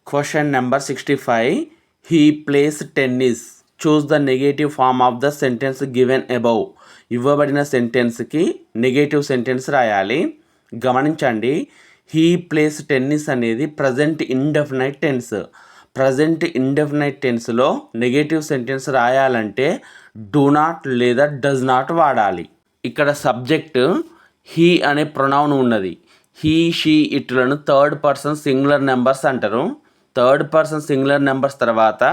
Question number 65. He plays tennis. Choose the negative form of the sentence given above. ఇవ్వబడిన సెంటెన్స్కి negative sentence రాయాలి. గమనించండి, he plays tennis అనేది present indefinite tense. Present indefinite టెన్స్లో negative sentence రాయాలంటే do not లేదా does not వాడాలి. ఇక్కడ subject he అనే ప్రొనౌన్ ఉన్నది. హీ, షీ, ఇట్లను థర్డ్ పర్సన్ సింగులర్ నెంబర్స్ అంటారు. థర్డ్ పర్సన్ సింగులర్ నెంబర్స్ తర్వాత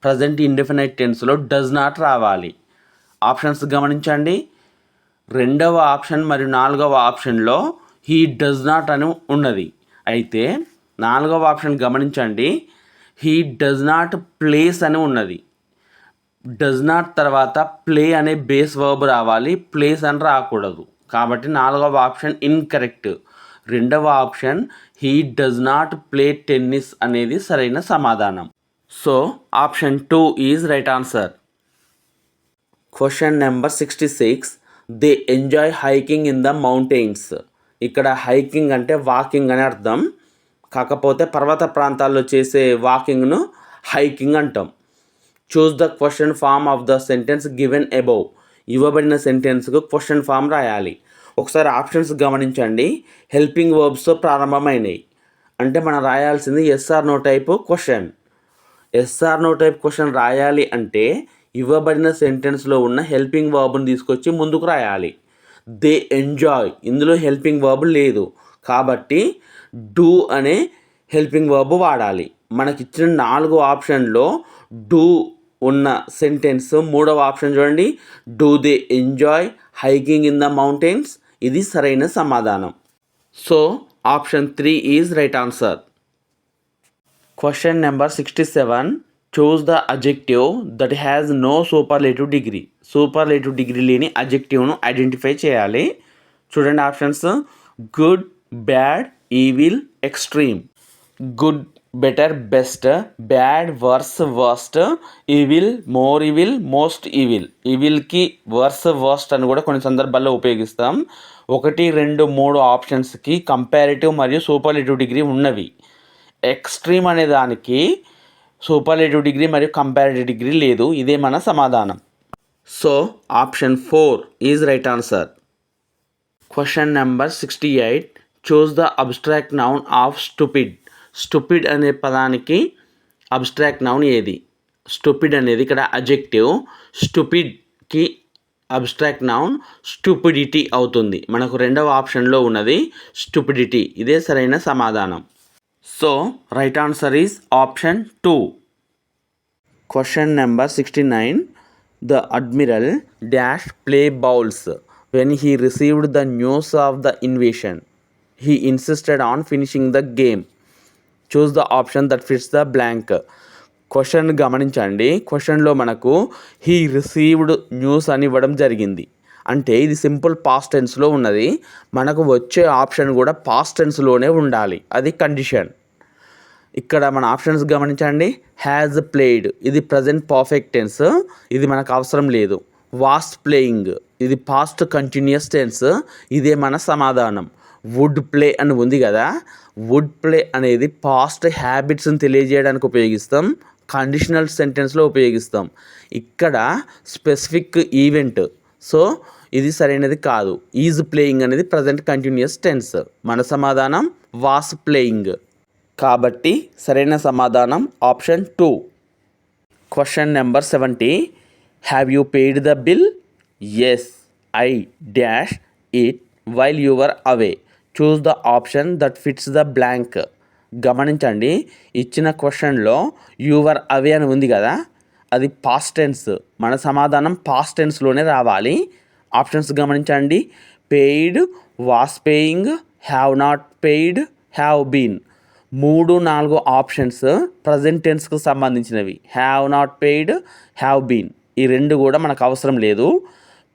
ప్రజెంట్ ఇండెఫినైట్ టెన్స్లో డస్ నాట్ రావాలి. ఆప్షన్స్ గమనించండి. రెండవ ఆప్షన్ మరియు నాలుగవ ఆప్షన్లో హీ డస్ నాట్ అని ఉన్నది. అయితే నాలుగవ ఆప్షన్ గమనించండి, హీ డస్ నాట్ ప్లేస్ అని ఉన్నది. డస్ నాట్ తర్వాత ప్లే అనే బేస్ వర్బ్ రావాలి, ప్లేస్ అని రాకూడదు. కాబట్టి నాలుగవ ఆప్షన్ ఇన్కరెక్ట్. రెండవ option he does not play tennis అనేది సరైన సమాధానం. So option 2 is right answer. Question number 66. They enjoy hiking in the mountains. ఇక్కడ హైకింగ్ అంటే వాకింగ్ అని అర్థం. కాకపోతే పర్వత ప్రాంతాల్లో చేసే వాకింగ్ను హైకింగ్ అంటాం. Choose the question form of the sentence given above. ఇవ్వబడిన సెంటెన్స్కు క్వశ్చన్ ఫామ్ రాయాలి. ఒకసారి ఆప్షన్స్ గమనించండి. హెల్పింగ్ వర్బ్స్తో ప్రారంభమైనవి. అంటే మనం రాయాల్సింది yes or no type question. Yes or no type question రాయాలి అంటే ఇవ్వబడిన సెంటెన్స్లో ఉన్న హెల్పింగ్ వర్బ్ని తీసుకొచ్చి ముందుకు రాయాలి. దే ఎంజాయ్, ఇందులో హెల్పింగ్ వర్బ్ లేదు కాబట్టి డూ అనే హెల్పింగ్ వర్బ్ వాడాలి. మనకిచ్చిన 4 ఆప్షన్లో డూ ఉన్న సెంటెన్స్ మూడవ ఆప్షన్ చూడండి, do they enjoy hiking in the mountains. ఇది సరైన సమాధానం. So option 3 is right answer. Question number 67. Choose the adjective that has no superlative degree. Superlative degree లేని అడ్జెక్టివ్ను ఐడెంటిఫై చేయాలి. చూడండి options: good, bad, evil, extreme. Good better, best, bad worse, worst, evil more evil, most evil. ఈవిల్కి worse, worst అని కూడా కొన్ని సందర్భాల్లో ఉపయోగిస్తాం. 1, 2, 3 ఆప్షన్స్కి కంపారిటివ్ మరియు సూపర్లేటివ్ డిగ్రీ ఉన్నవి. ఎక్స్ట్రీమ్ అనే దానికి సూపర్లేటివ్ డిగ్రీ మరియు కంపారిటివ్ డిగ్రీ లేదు. ఇదే మన సమాధానం. So option 4 is right answer. Question number 68. Choose the abstract noun of stupid. Stupid అనే పదానికి అబ్స్ట్రాక్ట్ నౌన్ ఏది? స్టూపిడ్ అనేది ఇక్కడ అడ్జెక్టివ్. స్టూపిడ్కి అబ్స్ట్రాక్ట్ నౌన్ స్టూపిడిటీ అవుతుంది. మనకు రెండవ ఆప్షన్లో ఉన్నది స్టూపిడిటీ. ఇదే సరైన సమాధానం. So right answer is option 2. Question number 69. The admiral dash play bowls when he received the news of the invasion. He insisted on finishing the game. Choose the option that fits the blank. Question గమనించండి. క్వశ్చన్లో మనకు he received news అని ఇవ్వడం జరిగింది. అంటే ఇది simple past టెన్స్లో ఉన్నది. మనకు వచ్చే ఆప్షన్ కూడా పాస్ట్ టెన్స్లోనే ఉండాలి. అది కండిషన్. ఇక్కడ మన ఆప్షన్స్ గమనించండి. హ్యాజ్ ప్లేడ్, ఇది ప్రజెంట్ పర్ఫెక్ట్ టెన్స్, ఇది మనకు అవసరం లేదు. వాస్ ప్లేయింగ్, ఇది పాస్ట్ కంటిన్యూస్ టెన్స్, ఇదే మన సమాధానం. వుడ్ ప్లే అని ఉంది కదా, వుడ్ ప్లే అనేది పాస్ట్ హ్యాబిట్స్ని తెలియజేయడానికి ఉపయోగిస్తాం. కండిషనల్ సెంటెన్స్లో ఉపయోగిస్తాం. ఇక్కడ స్పెసిఫిక్ ఈవెంట్, సో ఇది సరైనది కాదు. ఈజ్ ప్లేయింగ్ అనేది ప్రజెంట్ కంటిన్యూస్ టెన్స్. మన సమాధానం వాస్ ప్లేయింగ్. కాబట్టి సరైన సమాధానం option 2. Question number 70. Have you paid the bill? Yes, I dash it while you were away. Choose the option that fits the blank. గమనించండి, ఇచ్చిన క్వశ్చన్లో యువర్ అవే అని ఉంది కదా, అది పాస్ట్ టెన్స్. మన సమాధానం పాస్ట్ టెన్స్లోనే రావాలి. ఆప్షన్స్ గమనించండి. Paid, was paying, have not paid, have been. 3, 4 options present టెన్స్కు సంబంధించినవి. Have not paid, have been, ఈ రెండు కూడా మనకు అవసరం లేదు.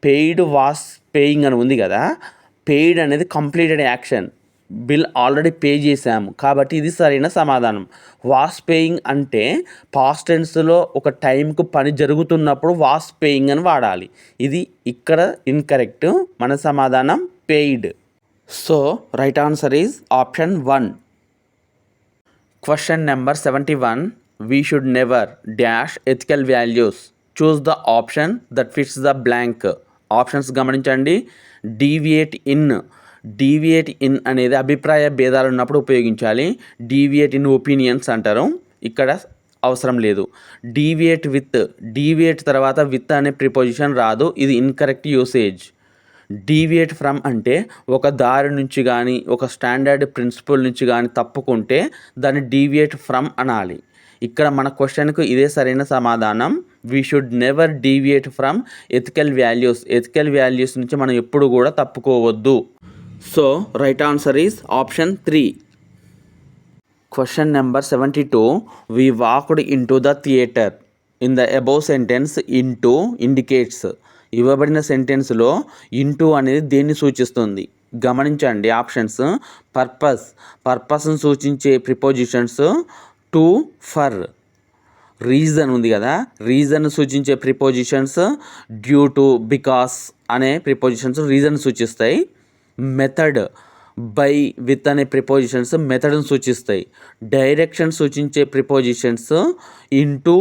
పెయిడ్, వాస్ పేయింగ్ అని ఉంది కదా, పెయిడ్ అనేది completed action. Bill already pay చేశాము కాబట్టి ఇది సరైన సమాధానం. వాస్ పేయింగ్ అంటే పాస్ట్ టెన్స్లో ఒక టైంకు పని జరుగుతున్నప్పుడు వాస్ పేయింగ్ అని వాడాలి. ఇది ఇక్కడ ఇన్కరెక్ట్. మన సమాధానం paid. So right answer is option 1. Question number 71. We should never dash ethical values. Choose the option that fits the blank. Options గమనించండి. డీవియేట్ ఇన్ అనేది అభిప్రాయ భేదాలు ఉన్నప్పుడు ఉపయోగించాలి. డీవియేట్ ఇన్ ఒపీనియన్స్ అంటారు, ఇక్కడ అవసరం లేదు. డీవియేట్ తర్వాత విత్ అనే ప్రిపోజిషన్ రాదు, ఇది ఇన్కరెక్ట్ యూసేజ్. డీవియేట్ ఫ్రమ్ అంటే ఒక దారి నుంచి కానీ ఒక స్టాండర్డ్ ప్రిన్సిపల్ నుంచి కానీ తప్పుకుంటే దాన్ని డీవియేట్ ఫ్రమ్ అనాలి. ఇక్కడ మన క్వశ్చన్కు ఇదే సరైన సమాధానం. We should never deviate from ethical values నుంచి మనం ఎప్పుడు కూడా తప్పుకోవద్దు. So right answer is option 3. Question number 72. We walked into the theatre. In the above sentence into indicates. ఇవ్వబడిన సెంటెన్స్లో ఇంటూ అనేది దేన్ని సూచిస్తుంది? గమనించండి ఆప్షన్స్. పర్పస్ను సూచించే ప్రిపోజిషన్స్ టు, ఫర్. రీజన్ ఉంది కదా, రీజన్ సూచించే ప్రిపోజిషన్స్ డ్యూ టు, బికాస్ అనే ప్రిపోజిషన్స్ రీజన్ సూచిస్తాయి. మెథడ్, బై, విత్ అనే ప్రిపోజిషన్స్ మెథడ్ను సూచిస్తాయి. డైరెక్షన్ సూచించే ప్రిపోజిషన్స్ ఇంటూ,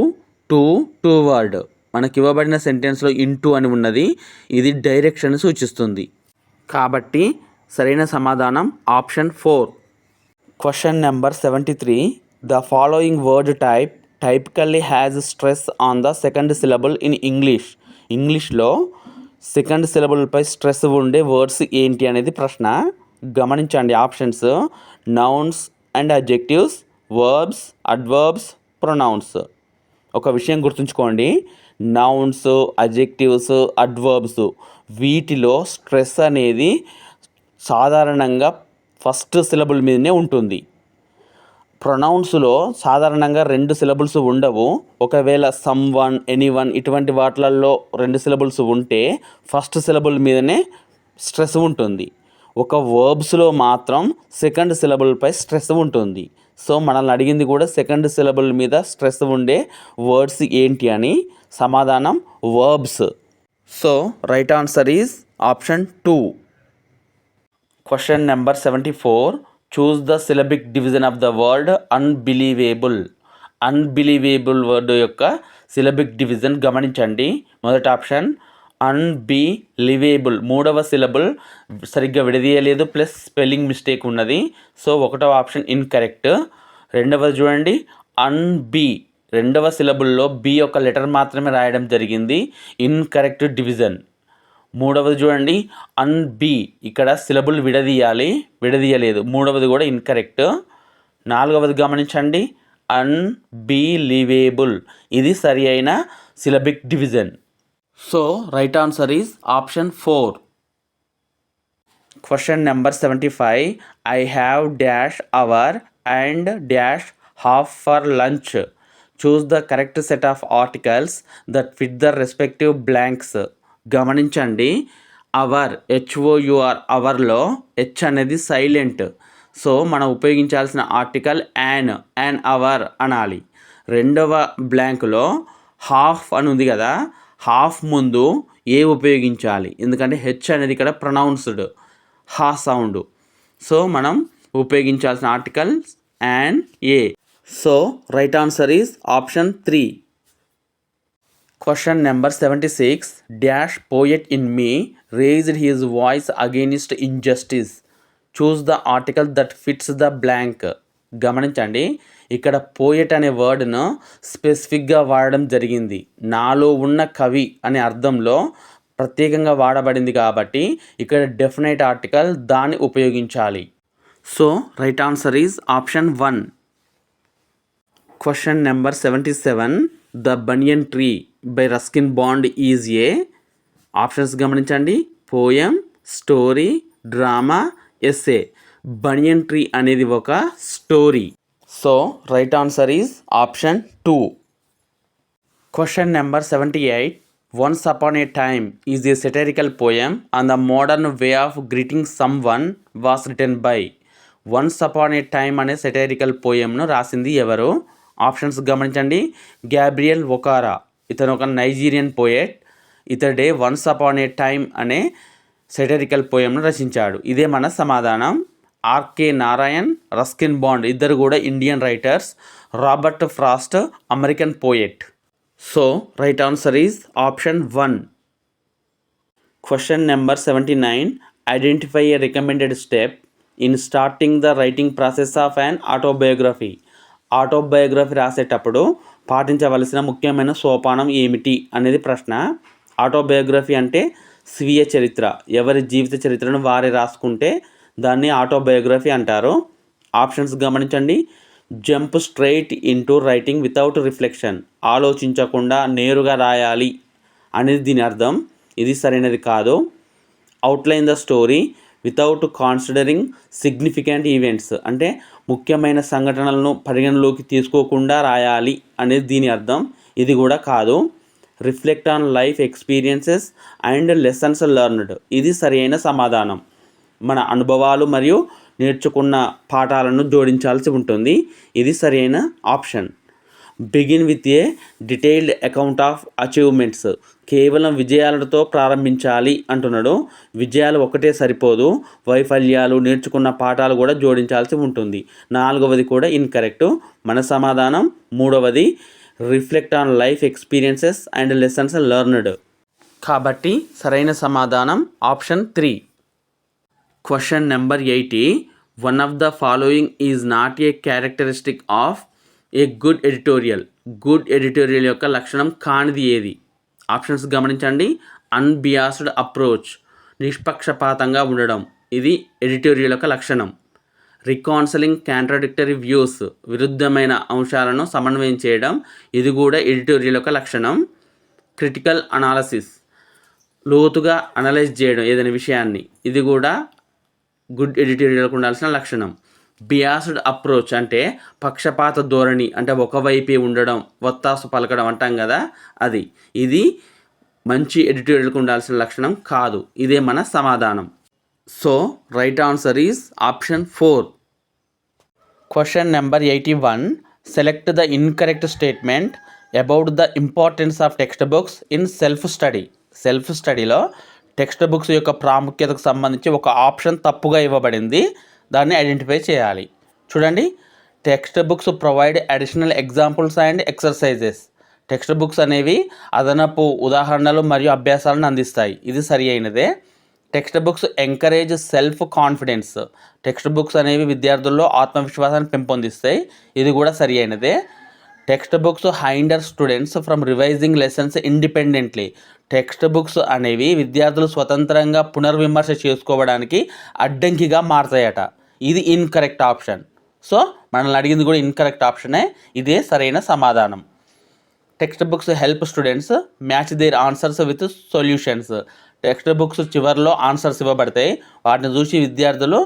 టు, టువర్డ్. మనకి ఇవ్వబడిన సెంటెన్స్లో ఇంటూ అని ఉన్నది, ఇది డైరెక్షన్ సూచిస్తుంది. కాబట్టి సరైన సమాధానం option 4. Question number 73. The following word typically has stress on the second syllable in ఇంగ్లీష్లో సెకండ్ సిలబుల్పై స్ట్రెస్ ఉండే వర్డ్స్ ఏంటి అనేది ప్రశ్న. గమనించండి options. Nouns and adjectives, verbs, adverbs, pronouns. ఒక విషయం గుర్తుంచుకోండి, నౌన్స్, అడ్జెక్టివ్స్, అడ్వర్బ్స్ వీటిలో స్ట్రెస్ అనేది సాధారణంగా ఫస్ట్ సిలబుల్ మీదనే ఉంటుంది. ప్రొనౌన్స్లో సాధారణంగా 2 సిలబుల్స్ ఉండవు. ఒకవేళ సమ్ వన్, ఎనీవన్ ఇటువంటి వాటిలలో 2 సిలబుల్స్ ఉంటే ఫస్ట్ సిలబుల్ మీదనే స్ట్రెస్ ఉంటుంది. ఒక వర్బ్స్లో మాత్రం సెకండ్ సిలబుల్పై స్ట్రెస్ ఉంటుంది. సో మనల్ని అడిగింది కూడా సెకండ్ సిలబుల్ మీద స్ట్రెస్ ఉండే వర్డ్స్ ఏంటి అని. సమాధానం verbs. So right answer is option 2. Question number 74. Choose the syllabic division of the word అన్బిలీవేబుల్ word యొక్క సిలబిక్ డివిజన్ గమనించండి. మొదటి ఆప్షన్ అన్బిలీవేబుల్, 3వ సిలబుల్ సరిగ్గా విడదీయలేదు, ప్లస్ స్పెల్లింగ్ మిస్టేక్ ఉన్నది. సో 1వ ఆప్షన్ ఇన్కరెక్ట్. రెండవది చూడండి, 2వ సిలబుల్లో బి యొక్క లెటర్ మాత్రమే రాయడం జరిగింది, ఇన్కరెక్ట్ డివిజన్. 3వది చూడండి, ఇక్కడ సిలబుల్ విడదీయలేదు, 3వది కూడా ఇన్కరెక్ట్. 4వది గమనించండి, అన్బిలీవేబుల్, ఇది సరి అయిన syllabic division. So right answer is option 4. Question number 75. I have dash our and dash half for lunch. Choose the correct set of articles that fit the respective blanks. గమనించండి, hour, HOUR, అవర్లో H అనేది silent. So మనం ఉపయోగించాల్సిన article an hour అనాలి. రెండవ బ్లాంక్లో half అని ఉంది కదా, హాఫ్ ముందు ఏ ఉపయోగించాలి, ఎందుకంటే హెచ్ అనేది ఇక్కడ ప్రొనౌన్స్డ్ హా సౌండ్. సో మనం ఉపయోగించాల్సిన article an, A. So right answer is option 3. Question number 76. Dash poet in me raised his voice against injustice. Choose the article that fits the blank. గమనించండి, ఇక్కడ పోయెట్ అనే వర్డ్ను స్పెసిఫిక్గా వాడడం జరిగింది. నాలో ఉన్న కవి అనే అర్థంలో ప్రత్యేకంగా వాడబడింది కాబట్టి ఇక్కడ డెఫినెట్ ఆర్టికల్ దాన్ని ఉపయోగించాలి. So right answer is option 1. Question number 77. The banyan tree by Ruskin Bond is a. Options గమనించండి, poem, story, drama, essay. Banyan tree అనేది ఒక story. So right answer is option 2. Question number 78. Once upon a time is a satirical poem and the modern way of greeting someone was written by. Once upon a time అనే satirical పోయంను రాసింది ఎవరు? Options గమనించండి, Gabriel ఒకారా, ఇతను ఒక Nigerian poet. ఇతడే once upon a time అనే satirical పోయంను రచించాడు. ఇదే మన సమాధానం. ఆర్కే నారాయణ్, రస్కిన్ బాండ్ ఇద్దరు కూడా Indian writers. Robert Frost American poet. So right answer is option 1. Question number 79. Identify a recommended step in starting the writing process of an autobiography. Autobiography రాసేటప్పుడు పాటించవలసిన ముఖ్యమైన సోపానం ఏమిటి అనేది ప్రశ్న. ఆటోబయోగ్రఫీ అంటే స్వీయ చరిత్ర, ఎవరి జీవిత చరిత్రను వారే రాసుకుంటే దాన్ని ఆటోబయోగ్రఫీ అంటారు. ఆప్షన్స్ గమనించండి. Jump straight into writing without reflection, ఆలోచించకుండా నేరుగా రాయాలి అనేది దీని అర్థం. ఇది సరైనది కాదు. Outline the story without considering significant events, అంటే ముఖ్యమైన సంఘటనలను పరిగణలోకి తీసుకోకుండా రాయాలి అనేది దీని అర్థం. ఇది కూడా కాదు. Reflect on life experiences and lessons learned, ఇది సరైన సమాధానం. మన అనుభవాలు మరియు నేర్చుకున్న పాఠాలను జోడించాల్సి ఉంటుంది. ఇది సరైన option. Begin with a detailed account of achievements, కేవలం విజయాలతో ప్రారంభించాలి అంటున్నాడు. విజయాలు ఒకటే సరిపోదు, వైఫల్యాలు, నేర్చుకున్న పాఠాలు కూడా జోడించాల్సి ఉంటుంది. 4వది కూడా ఇన్కరెక్ట్. మన సమాధానం 3వది, reflect on life experiences and lessons learned. కాబట్టి సరైన సమాధానం option 3. Question number 80. One of the following is not a characteristic of a good editorial. Good editorial యొక్క లక్షణం కానిది ఏది? ఆప్షన్స్ గమనించండి. అన్బియాస్డ్ అప్రోచ్, నిష్పక్షపాతంగా ఉండడం, ఇది ఎడిటోరియల్ యొక్క లక్షణం. రికాన్సిలింగ్ కాంట్రాడిక్టరీ వ్యూస్, విరుద్ధమైన అంశాలను సమన్వయం చేయడం, ఇది కూడా ఎడిటోరియల్ యొక్క లక్షణం. క్రిటికల్ అనాలసిస్, లోతుగా అనలైజ్ చేయడం ఏదైనా విషయాన్ని, ఇది కూడా గుడ్ ఎడిటోరియల్కి ఉండాల్సిన లక్షణం. బియాస్డ్ అప్రోచ్ అంటే పక్షపాత ధోరణి, అంటే ఒకవైపే ఉండడం, వత్తాసు పలకడం అంటాం కదా అది. ఇది మంచి ఎడిటోరియల్కి ఉండాల్సిన లక్షణం కాదు. ఇదే మన సమాధానం. So right answer is option 4. Question number 81. Select the incorrect statement about the importance of text books in self study. Self స్టడీలో టెక్స్ట్ బుక్స్ యొక్క ప్రాముఖ్యతకు సంబంధించి ఒక ఆప్షన్ తప్పుగా ఇవ్వబడింది. దాన్ని ఐడెంటిఫై చేయాలి. చూడండి, text books provide additional examples and exercises. Text books అనేవి అదనపు ఉదాహరణలు మరియు అభ్యాసాలను అందిస్తాయి. ఇది సరి అయినదే. Text books encourage self confidence. Text books అనేవి విద్యార్థుల్లో ఆత్మవిశ్వాసాన్ని పెంపొందిస్తాయి. ఇది కూడా సరి అయినదే. Text books hinder students from revising lessons independently. Text books అనేవి విద్యార్థులు స్వతంత్రంగా పునర్విమర్శ చేసుకోవడానికి అడ్డంకిగా మారతాయట. ఇది ఇన్కరెక్ట్ ఆప్షన్. సో మనల్ని అడిగింది కూడా ఇన్కరెక్ట్ ఆప్షనే. ఇదే సరైన సమాధానం. Text books help students match their answers with solutions. Text books చివరిలో ఆన్సర్స్ ఇవ్వబడతాయి. వాటిని చూసి విద్యార్థులు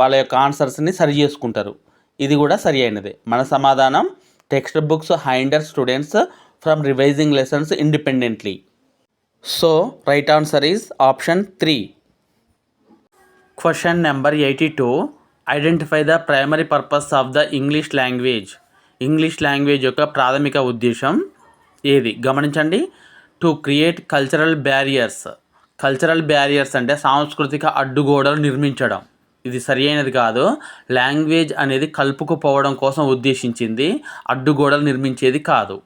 వాళ్ళ యొక్క ఆన్సర్స్ని సరి చేసుకుంటారు. ఇది కూడా సరి అయినదే. మన సమాధానం text books hinder students from revising lessons independently. So right answer is option 3. Question number 82. Identify the primary purpose of the English language. English language యొక్క ప్రాథమిక ఉద్దేశం ఏది? గమనించండి. To create cultural barriers. Cultural barriers అంటే సాంస్కృతిక అడ్డుగోడలు నిర్మించడం. ఇది సరి అయినది కాదు. లాంగ్వేజ్ అనేది కలుపుకుపోవడం కోసం ఉద్దేశించింది, అడ్డుగోడలు నిర్మించేది కాదు.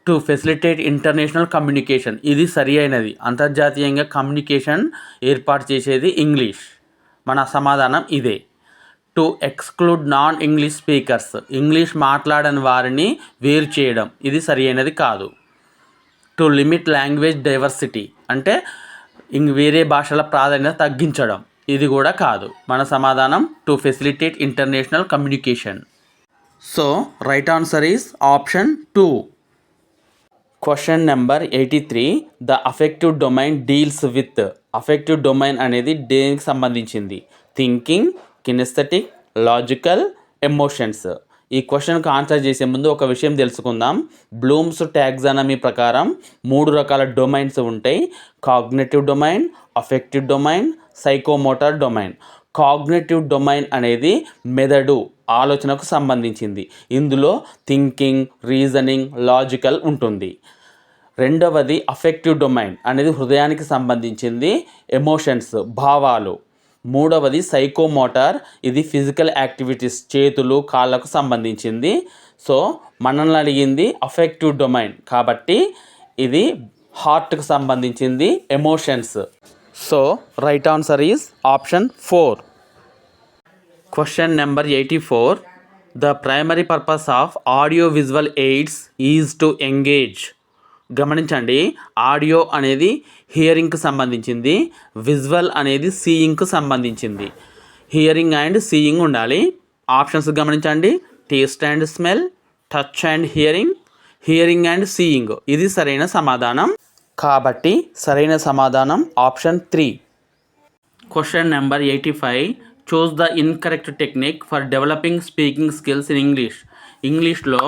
టు ఫెసిలిటేట్ ఇంటర్నేషనల్ కమ్యూనికేషన్, ఇది సరి అయినది. అంతర్జాతీయంగా కమ్యూనికేషన్ ఏర్పాటు చేసేది ఇంగ్లీష్. మన సమాధానం ఇదే. To exclude non English speakers, English మాట్లాడని వారిని వేరు చేయడం, ఇది సరి అయినది కాదు. టు లిమిట్ లాంగ్వేజ్ డైవర్సిటీ అంటే వేరే భాషల ప్రాధాన్యత తగ్గించడం, ఇది కూడా కాదు. మన సమాధానం to facilitate international communication. So right answer is option 2. Question number 83. The affective domain deals with. Affective domain అనేది దేనికి సంబంధించింది? Thinking, kinaesthetic, logical, emotions. ఈ క్వశ్చన్కి ఆన్సర్ చేసే ముందు ఒక విషయం తెలుసుకుందాం. బ్లూమ్స్ టాక్సానమీ ప్రకారం 3 రకాల డొమైన్స్ ఉంటాయి. Cognitive domain, affective domain, psychomotor domain. Cognitive domain అనేది మెదడు, ఆలోచనకు సంబంధించింది. ఇందులో థింకింగ్, రీజనింగ్, లాజికల్ ఉంటుంది. రెండవది అఫెక్టివ్ డొమైన్ అనేది హృదయానికి సంబంధించింది, ఎమోషన్స్, భావాలు. మూడవది సైకోమోటార్, ఇది ఫిజికల్ యాక్టివిటీస్, చేతులు కాళ్ళకు సంబంధించింది. సో మనల్ని అడిగింది అఫెక్టివ్ డొమైన్ కాబట్టి ఇది హార్ట్కి సంబంధించింది, emotions. So right answer is option 4. Question number 84. The primary purpose of audio visual AIDS is to engage. గమనించండి, ఆడియో అనేది హియరింగ్కి సంబంధించింది, విజువల్ అనేది సీయింగ్కి సంబంధించింది. హియరింగ్ అండ్ సీయింగ్ ఉండాలి. ఆప్షన్స్ గమనించండి, taste and smell, touch and hearing, hearing and seeing. ఇది సరైన సమాధానం కాబట్టి సరైన సమాధానం option 3. Question number 85. Choose the incorrect technique for developing speaking skills in English. ఇంగ్లీష్లో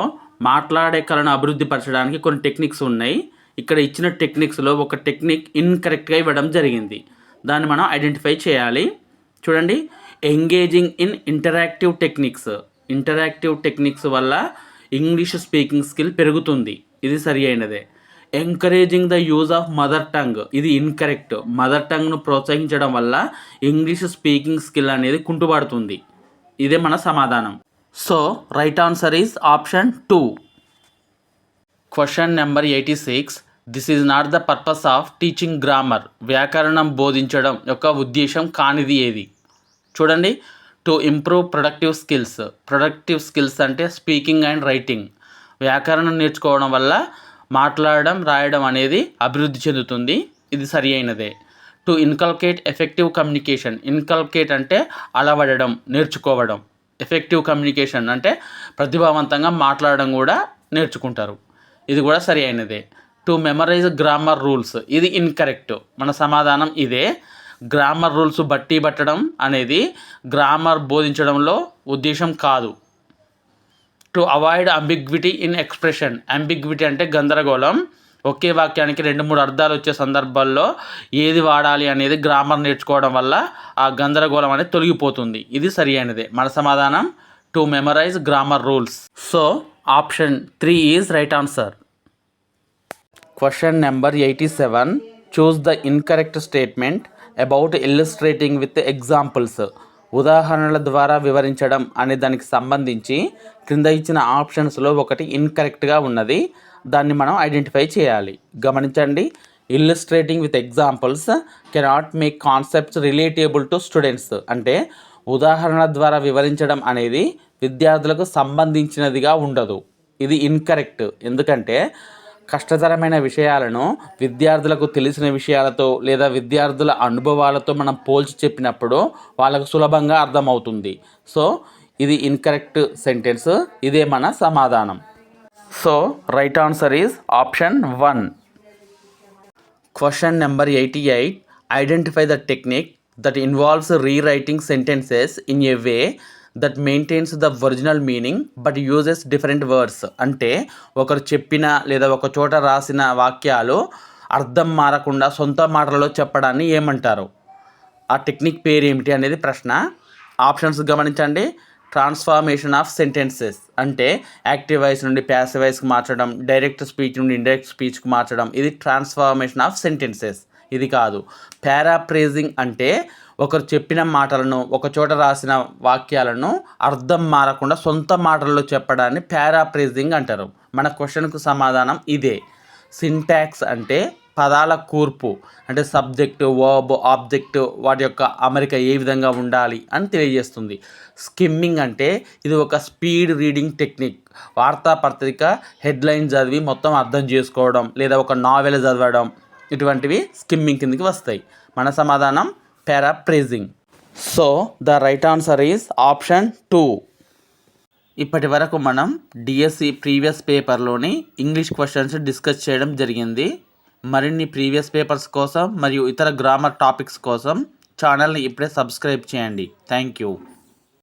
మాట్లాడే కళను అభివృద్ధి పరచడానికి కొన్ని టెక్నిక్స్ ఉన్నాయి. ఇక్కడ ఇచ్చిన టెక్నిక్స్లో ఒక టెక్నిక్ ఇన్కరెక్ట్గా ఇవ్వడం జరిగింది. దాన్ని మనం ఐడెంటిఫై చేయాలి. చూడండి, engaging in interactive techniques. Interactive techniques వల్ల ఇంగ్లీష్ స్పీకింగ్ స్కిల్ పెరుగుతుంది, ఇది సరి అయినదే. Encouraging the use of mother tongue, ఇది ఇన్కరెక్ట్. మదర్ టంగ్ను ప్రోత్సహించడం వల్ల ఇంగ్లీష్ స్పీకింగ్ స్కిల్ అనేది కుంటుపడుతుంది, ఇదే మన సమాధానం. So right answer is option 2. Question number 86. This is not the purpose of teaching grammar. వ్యాకరణం బోధించడం యొక్క ఉద్దేశం కానిది ఏది? చూడండి, to improve productive skills. Productive skills అంటే స్పీకింగ్ అండ్ రైటింగ్. వ్యాకరణం నేర్చుకోవడం వల్ల మాట్లాడడం రాయడం అనేది అభివృద్ధి చెందుతుంది, ఇది సరి అయినదే. To inculcate effective communication. Inculcate అంటే అలవడడం, నేర్చుకోవడం. ఎఫెక్టివ్ కమ్యూనికేషన్ అంటే ప్రతిభావంతంగా మాట్లాడడం కూడా నేర్చుకుంటారు, ఇది కూడా సరి అయినదే. టు మెమరైజ్ గ్రామర్ రూల్స్, ఇది ఇన్కరెక్ట్. మన సమాధానం ఇదే. గ్రామర్ రూల్స్ బట్టి పట్టడం అనేది గ్రామర్ బోధించడంలో ఉద్దేశం కాదు. To avoid ambiguity in expression. Ambiguity అంటే గందరగోళం. ఒకే వాక్యానికి 2-3 అర్థాలు వచ్చే సందర్భాల్లో ఏది వాడాలి అనేది గ్రామర్ నేర్చుకోవడం వల్ల ఆ గందరగోళం అనేది తొలగిపోతుంది, ఇది సరి అయినదే. మన సమాధానం to memorize grammar rules. So option 3 is right answer. Question number 87. Choose the incorrect statement about illustrating with examples. ఉదాహరణల ద్వారా వివరించడం అనే దానికి సంబంధించి క్రింద ఇచ్చిన ఆప్షన్స్లో ఒకటి ఇన్కరెక్ట్గా ఉన్నది, దాన్ని మనం ఐడెంటిఫై చేయాలి. గమనించండి, illustrating with examples cannot make concepts relatable to students. అంటే ఉదాహరణల ద్వారా వివరించడం అనేది విద్యార్థులకు సంబంధించినదిగా ఉండదు, ఇది ఇన్కరెక్ట్. ఎందుకంటే కష్టతరమైన విషయాలను విద్యార్థులకు తెలిసిన విషయాలతో లేదా విద్యార్థుల అనుభవాలతో మనం పోల్చి చెప్పినప్పుడు వాళ్ళకు సులభంగా అర్థమవుతుంది. సో ఇది ఇన్కరెక్ట్ సెంటెన్స్, ఇదే మన సమాధానం. So right answer is option 1. Question number 88. Identify the technique that involves rewriting sentences in a way that maintains the original meaning but uses different words. అంటే ఒకరు చెప్పిన లేదా ఒక చోట రాసిన వాక్యాలు అర్థం మారకుండా సొంత మాటలలో చెప్పడాన్ని ఏమంటారు? ఆ టెక్నిక్ పేరు ఏమిటి అనేది ప్రశ్న. ఆప్షన్స్ గమనించండి. ట్రాన్స్ఫార్మేషన్ ఆఫ్ సెంటెన్సెస్ అంటే యాక్టివ్ వాయిస్ నుండి ప్యాసివ్ వాయిస్కి మార్చడం, డైరెక్ట్ స్పీచ్ నుండి ఇండైరెక్ట్ స్పీచ్కి మార్చడం, ఇది ట్రాన్స్ఫార్మేషన్ ఆఫ్ సెంటెన్సెస్, ఇది కాదు. పారాఫ్రేజింగ్ అంటే ఒకరు చెప్పిన మాటలను ఒక చోట రాసిన వాక్యాలను అర్థం మారకుండా సొంత మాటల్లో చెప్పడాన్ని పారాఫ్రేజింగ్ అంటారు. మన క్వశ్చన్కు సమాధానం ఇదే. సింటాక్స్ అంటే పదాల కూర్పు, అంటే సబ్జెక్టు, వర్బ్, ఆబ్జెక్టు వాటి యొక్క అమరిక ఏ విధంగా ఉండాలి అని తెలియజేస్తుంది. స్కిమ్మింగ్ అంటే ఇది ఒక స్పీడ్ రీడింగ్ టెక్నిక్. వార్తాపత్రిక హెడ్లైన్ చదివి మొత్తం అర్థం చేసుకోవడం లేదా ఒక నావెల్ చదవడం, ఇటువంటివి స్కిమ్మింగ్ కిందకి వస్తాయి. మన సమాధానం paraphrasing. So the right answer is option 2. ఇప్పటి వరకు మనం డిఎస్సి ప్రీవియస్ పేపర్లోని ఇంగ్లీష్ క్వశ్చన్స్ డిస్కస్ చేయడం జరిగింది. మరిన్ని ప్రీవియస్ పేపర్స్ కోసం మరియు ఇతర గ్రామర్ టాపిక్స్ కోసం ఛానల్ని ఇప్పుడే సబ్స్క్రైబ్ చేయండి. Thank you.